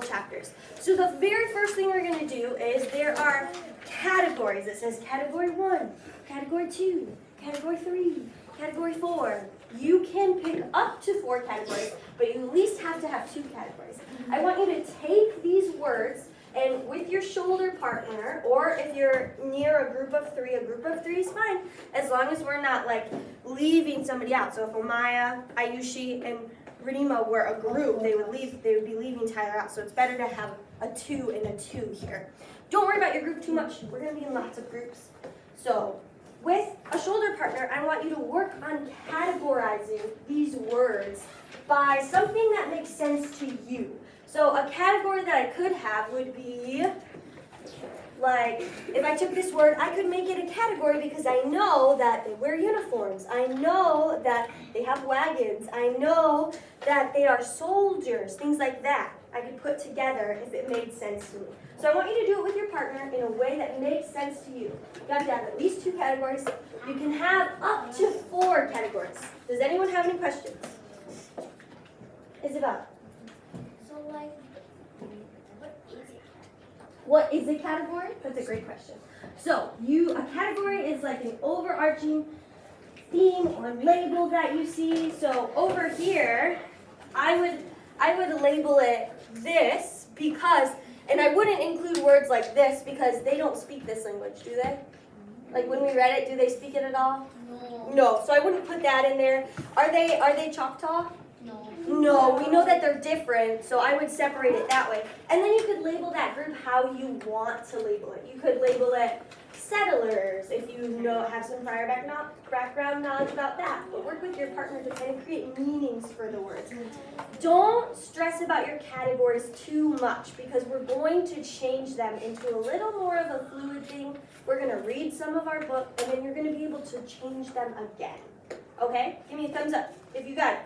chapters. So the very first thing we're going to do is there are categories. It says category 1, category 2, category 3, category 4. You can pick up to 4 categories, but you at least have to have 2 categories. I want you to take these words and with your shoulder partner, or if you're near a group of 3 is fine, as long as we're not like leaving somebody out. So if Omaya, Ayushi, and Renima were a group, they would be leaving Tyler out. So it's better to have a 2 and a 2 here. Don't worry about your group too much. We're going to be in lots of groups. So with a shoulder partner, I want you to work on categorizing these words by something that makes sense to you. So a category that I could have would be, like, if I took this word, I could make it a category because I know that they wear uniforms. I know that they have wagons. I know that they are soldiers, things like that. I could put together if it made sense to me. So I want you to do it with your partner in a way that makes sense to you. You have to have at least 2 categories. You can have up to 4 categories. Does anyone have any questions? Isabel? What is a category? That's a great question. So a category is like an overarching theme or label that you see. So over here, I would label it this because, and I wouldn't include words like this because they don't speak this language, do they? Like when we read it, do they speak it at all? No. So I wouldn't put that in there. Are they Choctaw? No, we know that they're different, so I would separate it that way. And then you could label that group how you want to label it. You could label it settlers if you have some prior background knowledge about that. But work with your partner to kind of create meanings for the words. Don't stress about your categories too much because we're going to change them into a little more of a fluid thing. We're going to read some of our book, and then you're going to be able to change them again. Okay? Give me a thumbs up if you got it.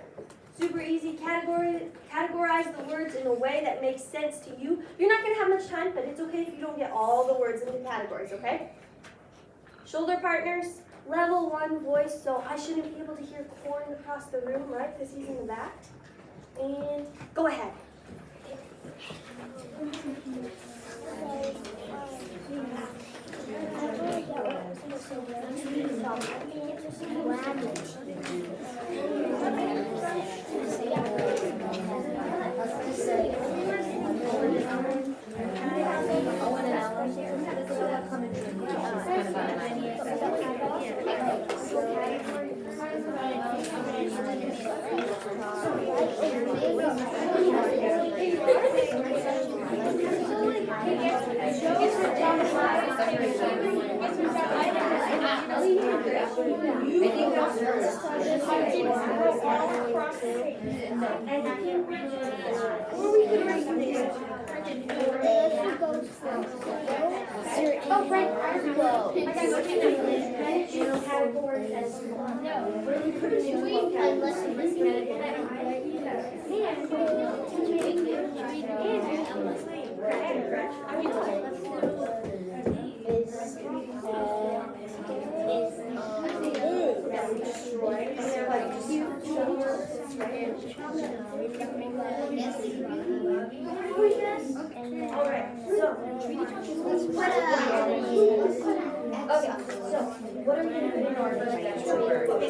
Super easy. Categorize the words in a way that makes sense to you. You're not going to have much time, but it's okay if you don't get all the words into categories, okay? Shoulder partners, level 1 voice, so I shouldn't be able to hear Corn across the room, right, because he's in the back. And go ahead.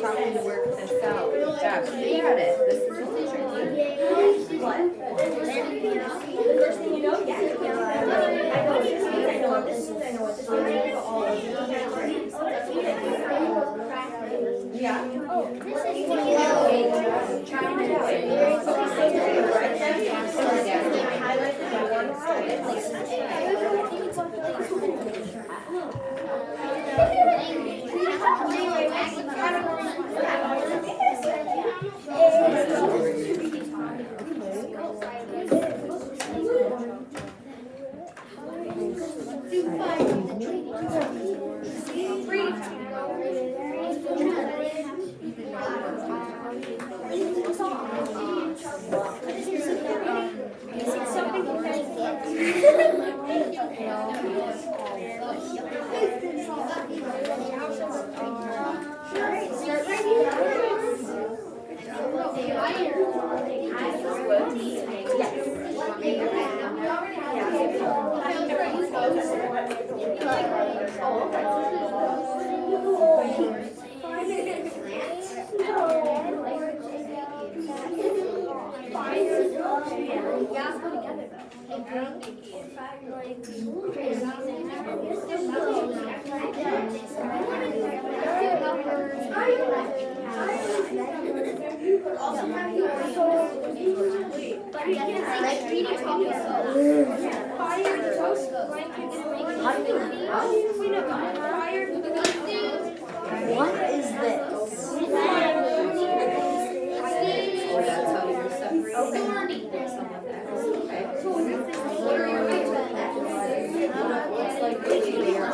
Trying to work this out. Josh, you got it. This is really tricky. What? The first thing you know? Yeah. I know what this means. I know what this means. I know what this means. I know all of it. Yeah. Trying to do it. Highlight the I don't think he is. What is this? Or that's how you're separating some of that. Okay. It's like really layers.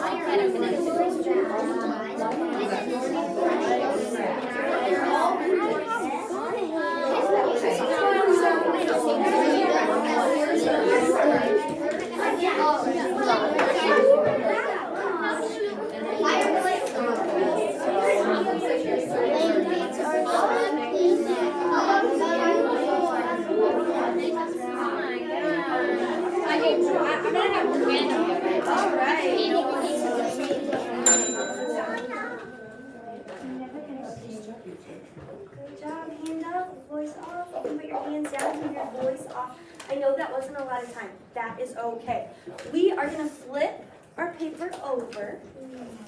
Good job. Hand up, voice off. You can put your hands down, keep your voice off. I know that wasn't a lot of time. That is okay. We are going to flip our paper over.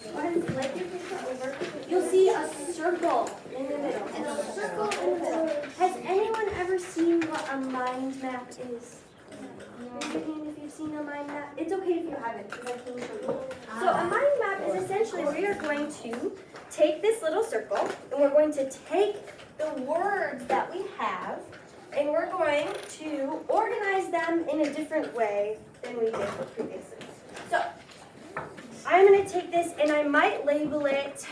Go ahead and flip your paper over. You'll see a circle in the middle. And a circle in the middle. Has anyone ever seen what a mind map is? Raise your hand if you've seen a mind map. It's okay if you haven't, because I can show you. So a mind map is essentially we are going to take this little circle and we're going to take the words that we have and we're going to organize them in a different way than we did previously. So I'm going to take this and I might label it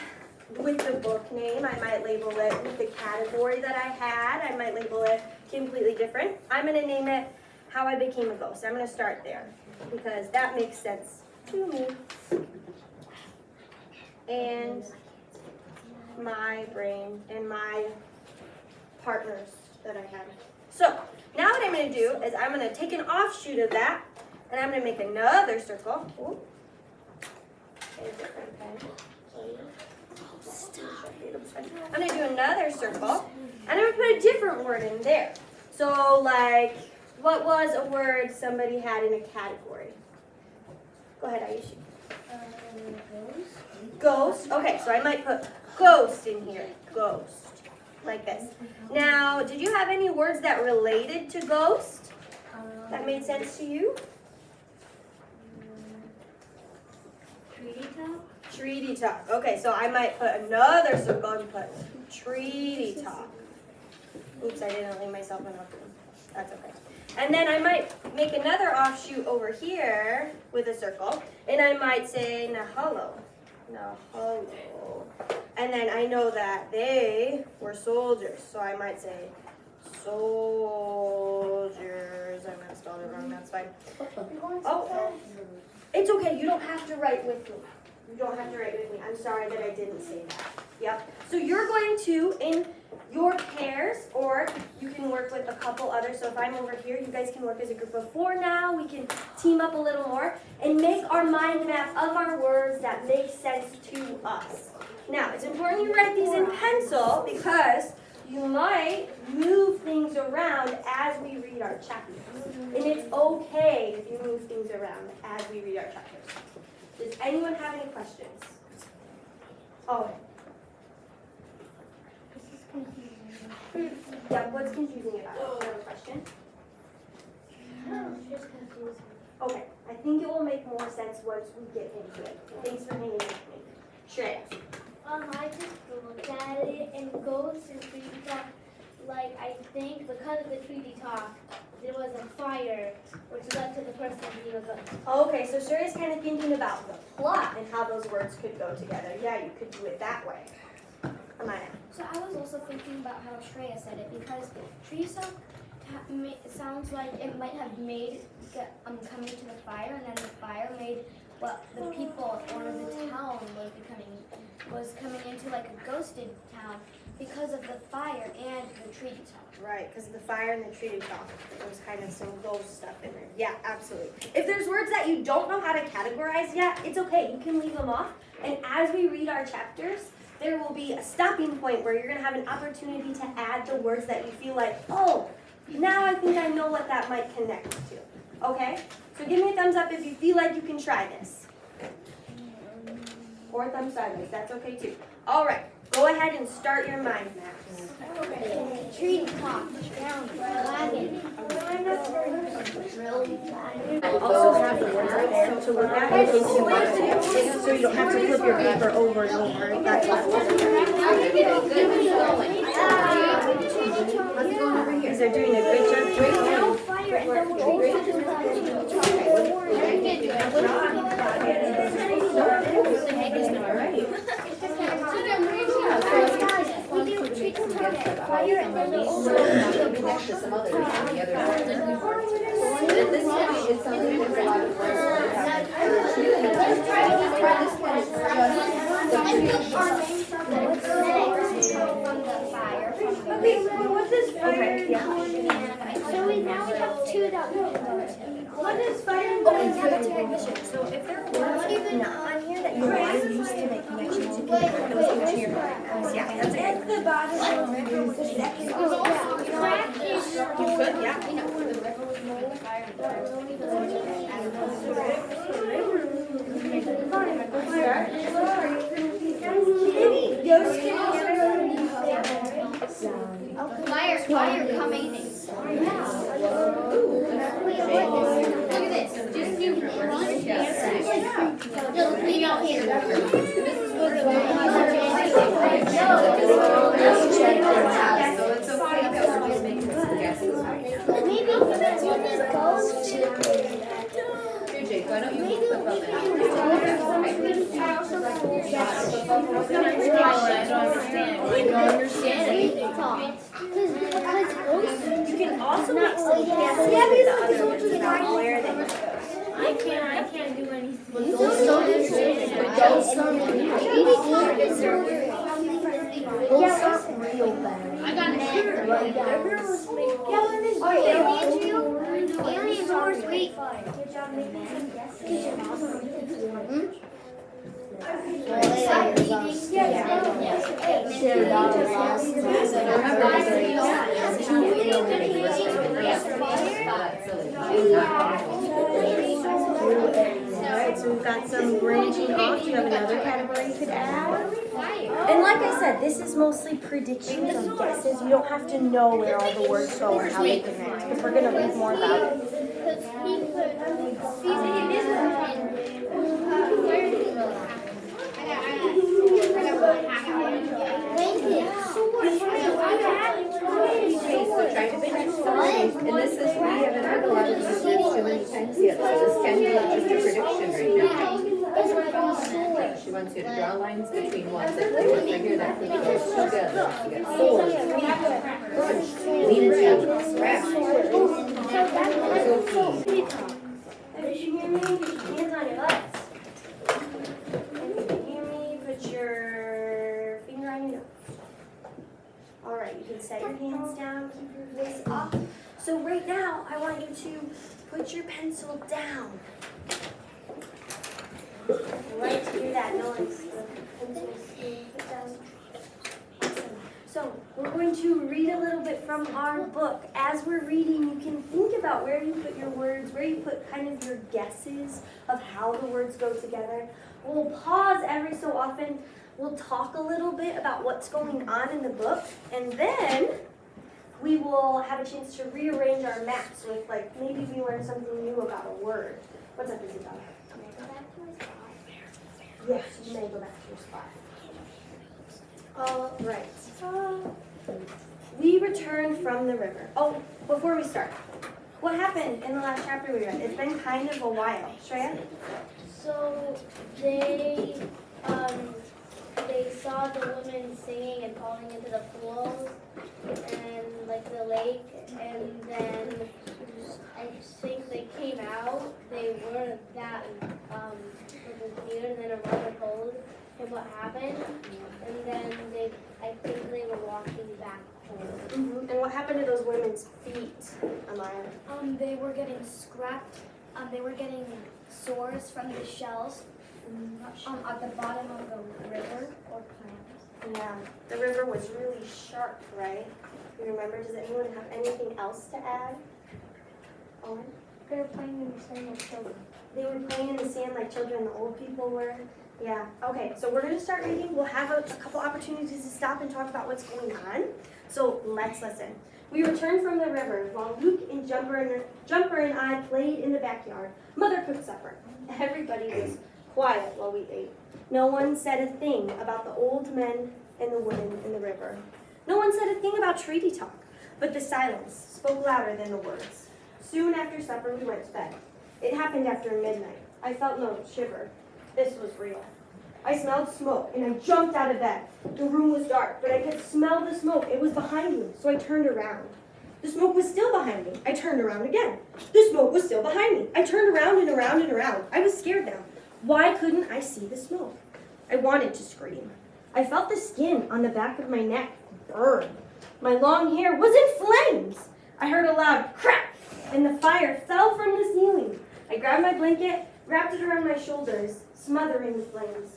with the book name. I might label it with the category that I had. I might label it completely different. I'm going to name it How I Became a Ghost. I'm going to start there because that makes sense to me and my brain and my partners that I had. So now what I'm going to do is I'm going to take an offshoot of that and I'm going to make another circle. Ooh. A different pen. I'm going to do another circle and I'm going to put a different word in there. So like, what was a word somebody had in a category? Go ahead, Ayushi. Ghost. Okay, so I might put ghost in here. Ghost. Like this. Now, did you have any words that related to ghost? That made sense to you? Treaty talk? Treaty talk. Okay, so I might put another circle and put treaty talk. Oops, I didn't leave myself enough room. That's okay. And then I might make another offshoot over here with a circle, and I might say Nahalo. Nahalo. And then I know that they were soldiers, so I might say soldiers. I might have spelled it wrong, that's fine. Oh, it's okay, you don't have to write with me. You don't have to write with me. I'm sorry that I didn't say that. Yep. So you're going to, in your pairs, or you can work with a couple others. So if I'm over here, you guys can work as a group of 4 now. We can team up a little more and make our mind map of our words that make sense to us. Now, it's important you write these in pencil because you might move things around as we read our chapters. And it's okay if you move things around as we read our chapters. Does anyone have any questions? Oh. This is confusing. Yeah, what's confusing about it? Do you have a question? No, it's just confusing. Okay, I think it will make more sense once we get into it. Thanks for hanging with me. Shreya. I just looked at it and ghosts and treaty talk. Like, I think because of the treaty talk, there was a fire, which led to the person being a ghost. Okay, so Shreya's kind of thinking about the plot and how those words could go together. Yeah, you could do it that way. Amaya. So I was also thinking about how Shreya said it because treaty talk sounds like it might have made coming to the fire, and then the fire made what the people or the town was coming into like a ghosted town because of the fire and the treaty talk. Right, because of the fire and the treaty talk. There was kind of some ghost stuff in there. Yeah, absolutely. If there's words that you don't know how to categorize yet, it's okay. You can leave them off. And as we read our chapters, there will be a stopping point where you're going to have an opportunity to add the words that you feel like, oh, now I think I know what that might connect to. Okay? So give me a thumbs up if you feel like you can try this. Or thumbs sideways, that's okay too. All right, go ahead and start your mind maps. Tree top, down, wagon. Also have the words up there to look at in case you want to. So you don't have to flip your paper over and over. That's Because they're doing a good job. Okay, what does fire? So we now have two that we can go to. What does fire? So if there are words not on here that you want to use to make connections, you can put those into your maps. Yeah, that's okay. At the bottom of the river was the second. You could, yeah. Fire coming. You can also make some guesses that the other words about where they go. I can't do anything. I got an aliens are sweet. Alright, so we've got some branching off. Do you have another category you could add? And like I said, this is mostly predictions or guesses. You don't have to know where all the words go or how they connect, because we're going to read more about it. And this is, we haven't heard a lot of these too many times yet, so this can be just a prediction right now. She wants you to draw lines between ones that they want to hear that for the words together. You got four, lean to, scratch. Did you hear me? Put your hands on your butts. Did you hear me? Put your finger on your nose. Alright, you can set your hands down, keep your face up. So right now, I want you to put your pencil down. I like to hear that noise. The pencil's being put down. Awesome. So we're going to read a little bit from our book. As we're reading, you can think about where you put your words, where you put kind of your guesses of how the words go together. We'll pause every so often. We'll talk a little bit about what's going on in the book, and then we will have a chance to rearrange our maps with, like, maybe we learn something new about a word. What's up, Isabel? Yes, you may go back to your spot. All right. We returned from the river. Oh, before we start, what happened in the last chapter we read? It's been kind of a while. Shreya? So they saw the women singing and falling into the pools and like the lake, and then I think they came out. They weren't that with and then a mother told him what happened, and then I think they were walking back home. Mm-hmm. And what happened to those women's feet, Amaya? They were getting scrapped. They were getting sores from the shells at the bottom of the river or plants. Yeah, the river was really sharp, right? You remember? Does anyone have anything else to add? Owen? They were playing in the sand like children. They were playing in the sand like children, the old people were. Yeah, okay, so we're gonna start reading. We'll have a couple opportunities to stop and talk about what's going on. So let's listen. We returned from the river while Luke and Jumper and I played in the backyard. Mother cooked supper. Everybody was quiet while we ate. No one said a thing about the old men and the women in the river. No one said a thing about treaty talk, but the silence spoke louder than the words. Soon after supper, we went to bed. It happened after midnight. I felt no shiver. This was real. I smelled smoke, and I jumped out of bed. The room was dark, but I could smell the smoke. It was behind me, so I turned around. The smoke was still behind me. I turned around again. The smoke was still behind me. I turned around and around and around. I was scared now. Why couldn't I see the smoke? I wanted to scream. I felt the skin on the back of my neck burn. My long hair was in flames. I heard a loud crack, and the fire fell from the ceiling. I grabbed my blanket, wrapped it around my shoulders, smothering the flames.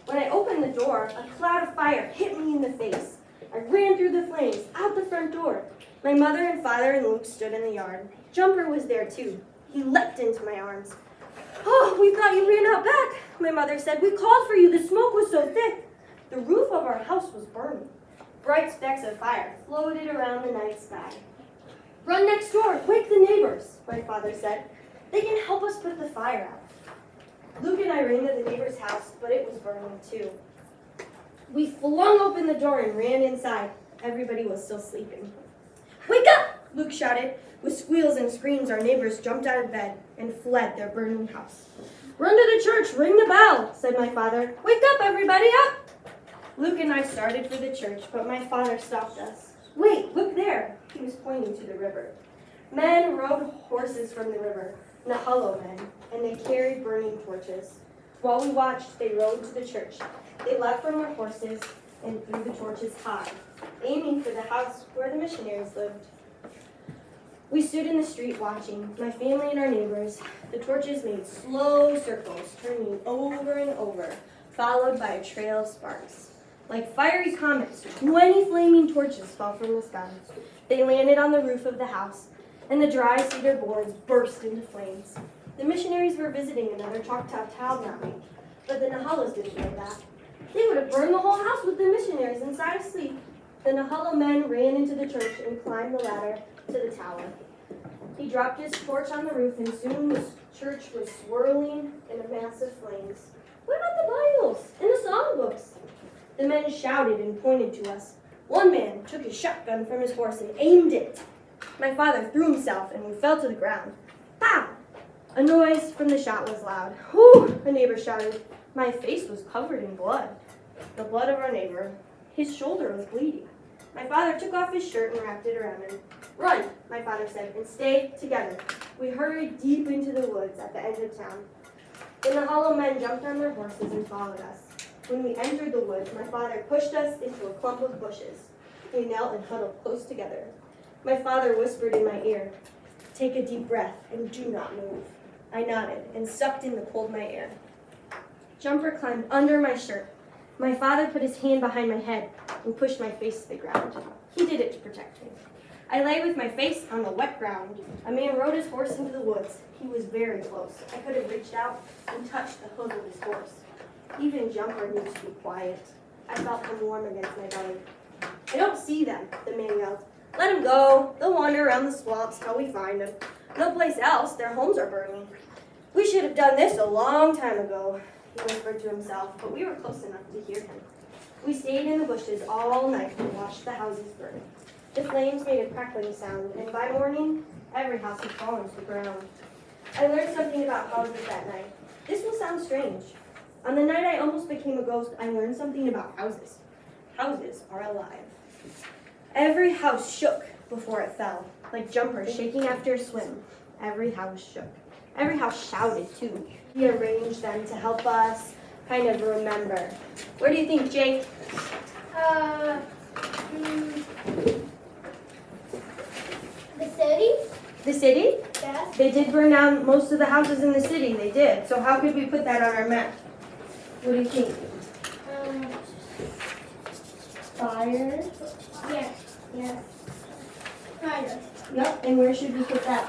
When I opened the door, a cloud of fire hit me in the face. I ran through the flames, out the front door. My mother and father and Luke stood in the yard. Jumper was there too. He leapt into my arms. "Oh, we thought you ran out back," my mother said. "We called for you. The smoke was so thick." The roof of our house was burning. Bright specks of fire floated around the night sky. "Run next door, wake the neighbors," my father said. "They can help us put the fire out." Luke and I ran to the neighbor's house, but it was burning too. We flung open the door and ran inside. Everybody was still sleeping. "Wake up!" Luke shouted. With squeals and screams, our neighbors jumped out of bed and fled their burning house. "Run to the church, ring the bell," said my father. "Wake up, everybody, up!" Luke and I started for the church, but my father stopped us. "Wait, look there." He was pointing to the river. Men rode horses from the river, Nahalo men, and they carried burning torches. While we watched, they rode to the church. They leapt from their horses and threw the torches high, aiming for the house where the missionaries lived. We stood in the street watching, my family and our neighbors. The torches made slow circles, turning over and over, followed by a trail of sparks. Like fiery comets, 20 flaming torches fell from the sky. They landed on the roof of the house, and the dry cedar boards burst into flames. The missionaries were visiting another Choctaw town that week, but the Nahalos didn't know that. They would have burned the whole house with the missionaries inside asleep. The Nahalo men ran into the church and climbed the ladder to the tower. He dropped his torch on the roof, and soon the church was swirling in a mass of flames. "What about the Bibles and the songbooks?" The men shouted and pointed to us. One man took his shotgun from his horse and aimed it. My father threw himself, and we fell to the ground. Pow! A noise from the shot was loud. "Whew!" a neighbor shouted. My face was covered in blood. The blood of our neighbor. His shoulder was bleeding. My father took off his shirt and wrapped it around him. "Run," my father said, "and stay together." We hurried deep into the woods at the end of town. The Nahalo men jumped on their horses and followed us. When we entered the woods, my father pushed us into a clump of bushes. We knelt and huddled close together. My father whispered in my ear, "Take a deep breath and do not move." I nodded and sucked in the cold night air. Jumper climbed under my shirt. My father put his hand behind my head and pushed my face to the ground. He did it to protect me. I lay with my face on the wet ground. A man rode his horse into the woods. He was very close. I could have reached out and touched the hoof of his horse. Even Jumper knew to be quiet. I felt him warm against my belly. "I don't see them," the man yelled. "Let them go. They'll wander around the swamps till we find them. No place else. Their homes are burning." "We should have done this a long time ago," he whispered to himself, but we were close enough to hear him. We stayed in the bushes all night and watched the houses burn. The flames made a crackling sound, and by morning, every house had fallen to the ground. I learned something about houses that night. This will sound strange. On the night I almost became a ghost, I learned something about houses. Houses are alive. Every house shook before it fell, like Jumper shaking after a swim. Every house shook. Every house shouted, too. We arranged them to help us kind of remember. Where do you think, Jake? The city? The city? Yes. They did burn down most of the houses in the city. They did. So how could we put that on our map? What do you think? Fire. Yes. Yes. Fire. Yep. And where should we put that?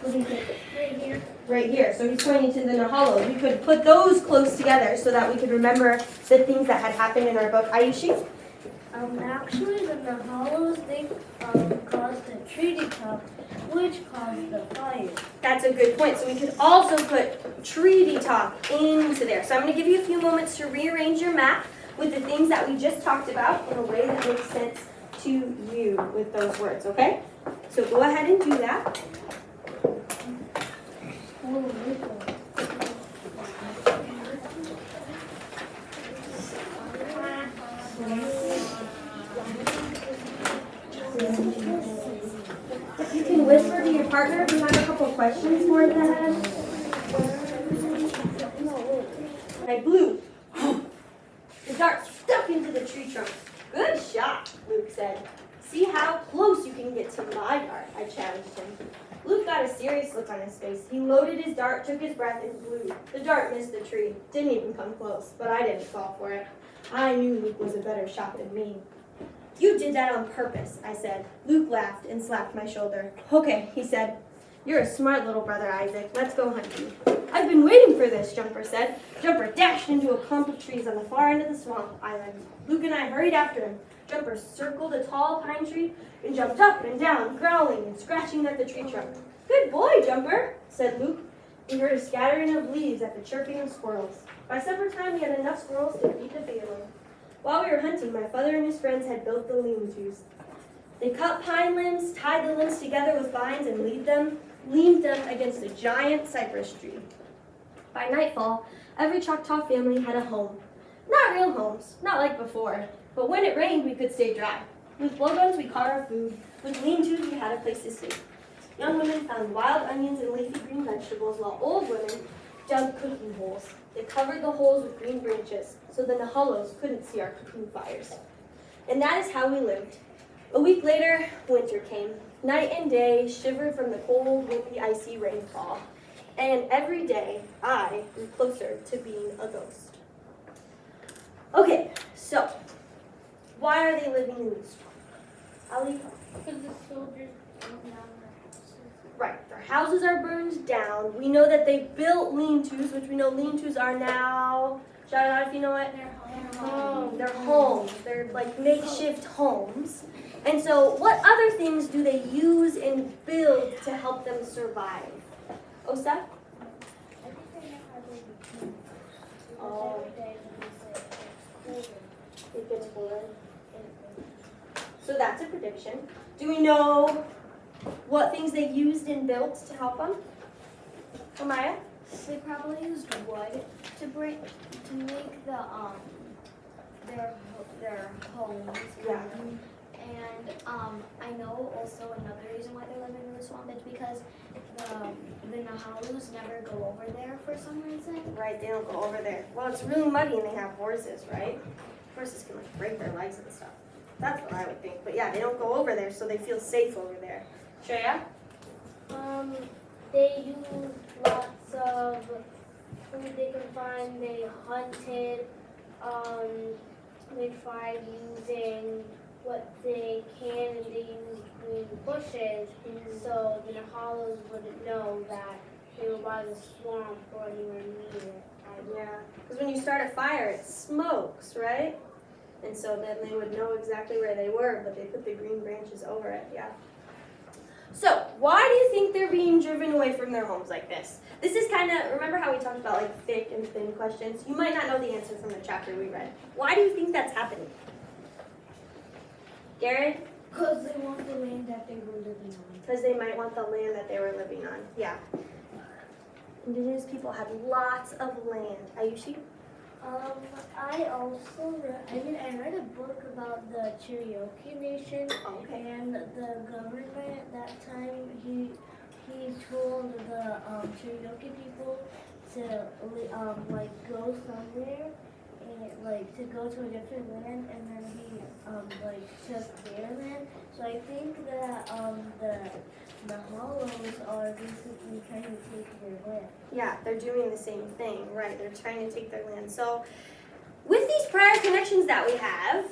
What do you think? Right here. Right here. So he's pointing to the Nahalo. We could put those close together so that we could remember the things that had happened in our book. Ayushi? Actually, the Nahalos, they caused the treaty top, which caused the fire. That's a good point. So we could also put treaty talk into there. So I'm going to give you a few moments to rearrange your map with the things that we just talked about in a way that makes sense to you with those words, okay? So go ahead and do that. You can whisper to your partner if you have a couple questions for them. I blew. The dart stuck into the tree trunk. Good shot, Luke said. See how close you can get to my dart, I challenged him. Luke got a serious look on his face. He loaded his dart, took his breath, and blew. The dart missed the tree. Didn't even come close, but I didn't fall for it. I knew Luke was a better shot than me. You did that on purpose, I said. Luke laughed and slapped my shoulder. Okay, he said. You're a smart little brother, Isaac. Let's go hunting. I've been waiting for this, Jumper said. Jumper dashed into a clump of trees on the far end of the swamp island. Luke and I hurried after him. Jumper circled a tall pine tree and jumped up and down, growling and scratching at the tree trunk. Good boy, Jumper, said Luke. He heard a scattering of leaves at the chirping of squirrels. By supper time, we had enough squirrels to feed the family. While we were hunting, my father and his friends had built the lean-tos. They cut pine limbs, tied the limbs together with vines, and leaned them against a giant cypress tree. By nightfall, every Choctaw family had a home. Not real homes, not like before, but when it rained, we could stay dry. With blowguns, we caught our food. With lean-tos, we had a place to sleep. Young women found wild onions and leafy green vegetables, while old women dug cooking holes. They covered the holes with green branches, so the Nahalos couldn't see our cooking fires. And that is how we lived. A week later, winter came. Night and day shivered from the cold, windy, icy rainfall. And every day, I grew closer to being a ghost. Okay, so, why are they living in these swamps? Ali? Because the soldiers burned down their houses. Right, their houses are burned down. We know that they built lean-tos, which we know lean-tos are now, shout it out if you know it. They're homes. They're like makeshift homes. And so what other things do they use and build to help them survive? Osa? I think they know how they became. Oh. Every day when they say it's It gets colder. colder. So that's a prediction. Do we know what things they used and built to help them? Amaya? They probably used wood to make their homes. Yeah. And I know also another reason why they're living in the swamp is because the Nahalus never go over there for some reason. Right, they don't go over there. Well, it's really muddy and they have horses, right? Horses can like break their legs and stuff. That's what I would think. But yeah, they don't go over there, so they feel safe over there. Shreya? They used lots of food they could find. They hunted. They tried using what they can, and they used green bushes, so the Nahalos wouldn't know that they were by the swamp or anywhere near it. Yeah, because when you start a fire, it smokes, right? And so then they would know exactly where they were, but they put the green branches over it, yeah. So, why do you think they're being driven away from their homes like this? This is kind of, remember how we talked about like thick and thin questions? You might not know the answer from the chapter we read. Why do you think that's happening? Garrett? Because they want the land that they were living on. Because they might want the land that they were living on, yeah. Indigenous people had lots of land. Ayushi? I also read, I read a book about the Cherokee Nation, and the government that time he told the Cherokee people to like go somewhere and like to go to a different land, and then he like took their land. So I think that the Hollows are basically trying to take their land. Yeah, they're doing the same thing, right? They're trying to take their land. So, with these prior connections that we have,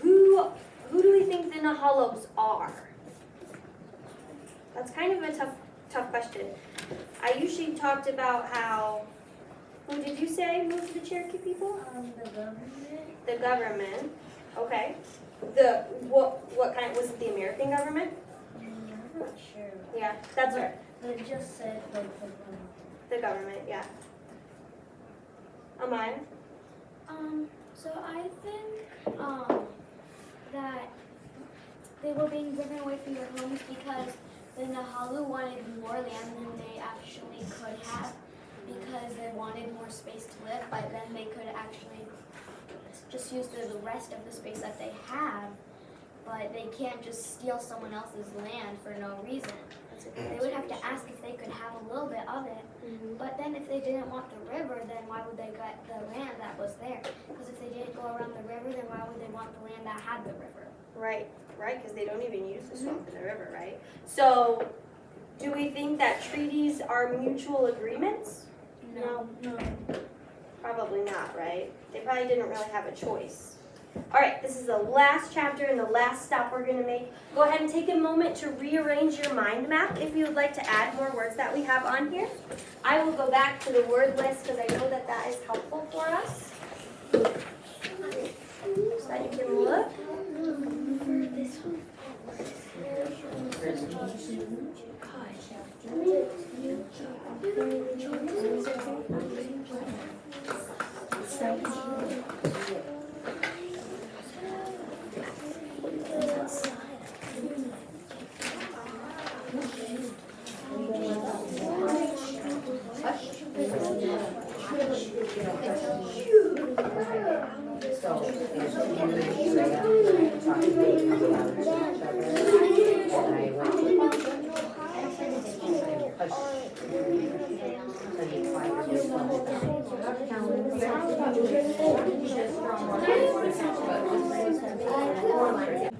who do we think the Nahalos are? That's kind of a tough tough question. I usually talked about how, who did you say moved to the Cherokee people? The government. The government. Okay. What kind, was it the American government? I'm not sure. Yeah, that's right. It just said like the government. The government, yeah. Amaya? So I think that they were being driven away from their homes because the Nahalu wanted more land than they actually could have because they wanted more space to live, but then they could actually just use the rest of the space that they have, but they can't just steal someone else's land for no reason. They would have to ask if they could have a little bit of it, but then if they didn't want the river, then why would they get the land that was there? Because if they didn't go around the river, then why would they want the land that had the river? Right, because they don't even use the swamp in the river, right? So, do we think that treaties are mutual agreements? No. Probably not, right? They probably didn't really have a choice. All right, this is the last chapter and the last stop we're going to make. Go ahead and take a moment to rearrange your mind map if you would like to add more words that we have on here. I will go back to the word list because I know that that is helpful for us. So that you can look.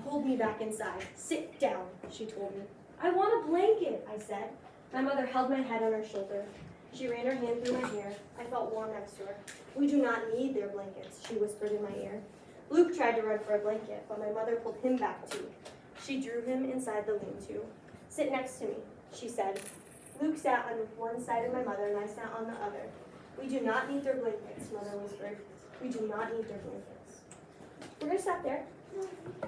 Pulled me back inside. Sit down, she told me. I want a blanket, I said. My mother held my head on her shoulder. She ran her hand through my hair. I felt warm next to her. We do not need their blankets, she whispered in my ear. Luke tried to run for a blanket, but my mother pulled him back too. She drew him inside the lean-to. Sit next to me, she said. Luke sat on one side of my mother and I sat on the other. We do not need their blankets, Mother whispered. We do not need their blankets. We're going to stop there.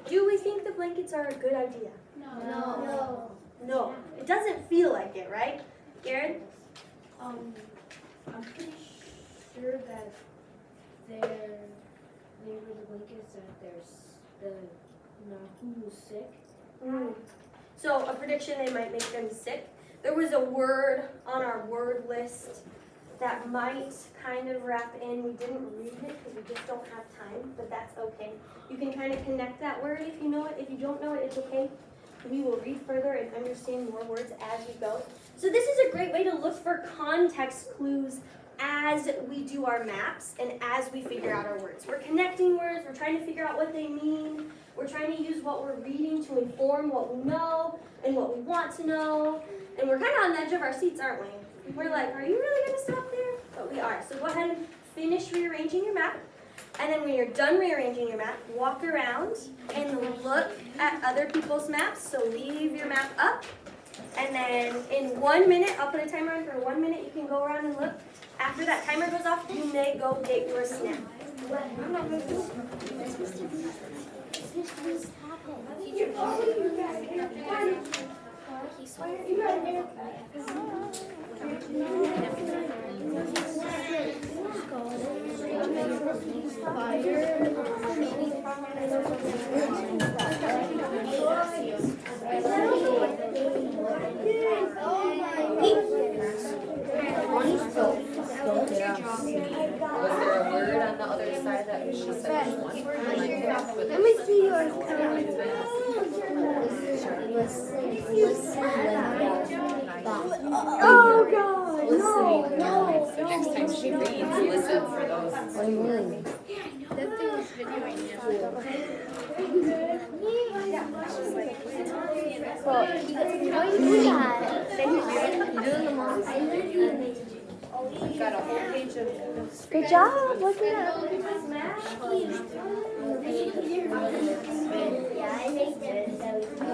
Do we think the blankets are a good idea? No. No. It doesn't feel like it, right? Garrett? I'm pretty sure that they were the blankets that the Nahu was sick. So a prediction, they might make them sick. There was a word on our word list that might kind of wrap in. We didn't read it because we just don't have time, but that's okay. You can kind of connect that word if you know it. If you don't know it, it's okay. We will read further and understand more words as we go. So this is a great way to look for context clues as we do our maps and as we figure out our words. We're connecting words, we're trying to figure out what they mean, we're trying to use what we're reading to inform what we know and what we want to know, and we're kind of on the edge of our seats, aren't we? We're like, are you really going to stop there? But we are. So go ahead and finish rearranging your map, and then when you're done rearranging your map, walk around and look at other people's maps. So leave your map up, and then in 1 minute, I'll put a timer on for 1 minute. You can go around and look. After that timer goes off, you may go get your snack. Was there a word on the other side that she said was one? Let me see yours. Oh, God, no. So next time she reads, listen for those. That thing was videoing We've got a whole page of. Good job. Look at that.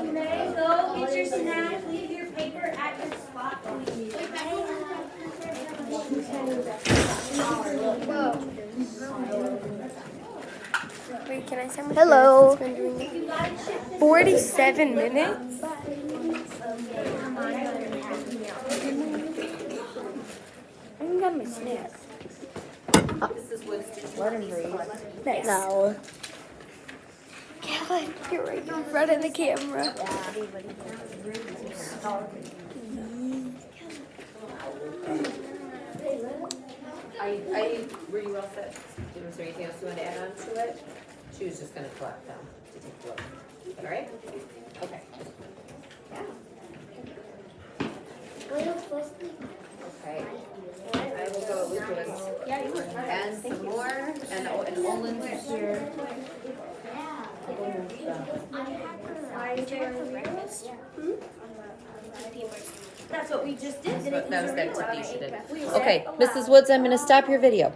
You may go get your snack, leave your paper paper at your spot, please. Wait, can I say my Hello. parents has been doing it? 47 minutes? I haven't got my snacks. This is Wood's. Let him breathe. Nice. No. Kellen, you're right in front of the camera. Were you all set? Was there anything else you want to add on to it? She was just gonna collect them to take a look. All right? Okay. Okay. I will go with this. And some more, and Olin's is here. That's what we just did. That was the activity she did. Okay, Mrs. Woods, I'm gonna stop your video.